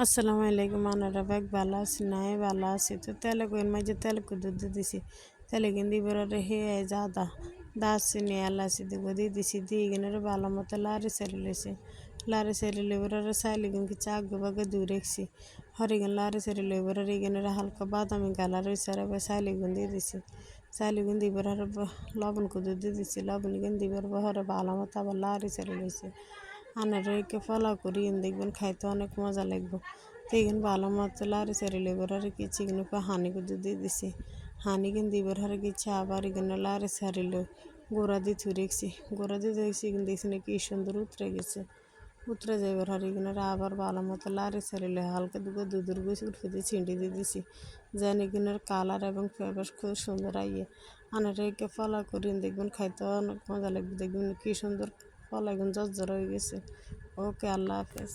আসসালামু আলাইকুম আনারা ব্যাগ ভালো আছি নাই ভালো আছি তো তেলে কইন মাঝে তেলে দুধ দিছি তেলে কিন্তু এবারে হে জাদা দারচিনি এলাচি দিব দিয়ে দিছি দিয়ে এখানে ভালো মতো লাড়ি সেরি লেবরারে চাইলে কিন্তু চাক বাগে দূর রেখছি হরিগেন লাড়ি সেরি লেবরারে এখানে হালকা বাদামি কালার হয়েছে আর চাইলে গুন দিয়ে দিছি চাইলে গুন দিবার লবণ কুদু দিয়ে দিছি লবণ গুন দিবার হরে ভালো মতো আবার লাড়ি সেরি লইছে আনারকে ফলা করি দেখবেন খাইতে অনেক মজা লাগবে তো এখানে ভালো মতো লাড়ি চাড়ি লেবার আর কি চিকেন হানি কুদু দিয়ে দিছি হানি কিন্তু দিবার হারে কিছু আবার এখানে লাড়ি ছাড়িল গোড়া দিয়ে থুই রেখছি গোড়া দিয়ে দেখছি কিন্তু দেখছি না কি সুন্দর উতরে যাইবার হারে এখানে আবার ভালো মতো লাড়ি ছাড়িল হালকা দুটো দুধের গুছি উঠে ছিঁড়ে দিয়ে দিছি যেন এখানে কালার এবং ফ্লেভার খুব সুন্দর আইয়ে আনারকে ফলা করি দেখবেন খাইতে অনেক মজা লাগবে দেখবেন কি সুন্দর ফলা এখন জর্জর হয়ে গেছে ওকে আল্লাহ হাফেজ।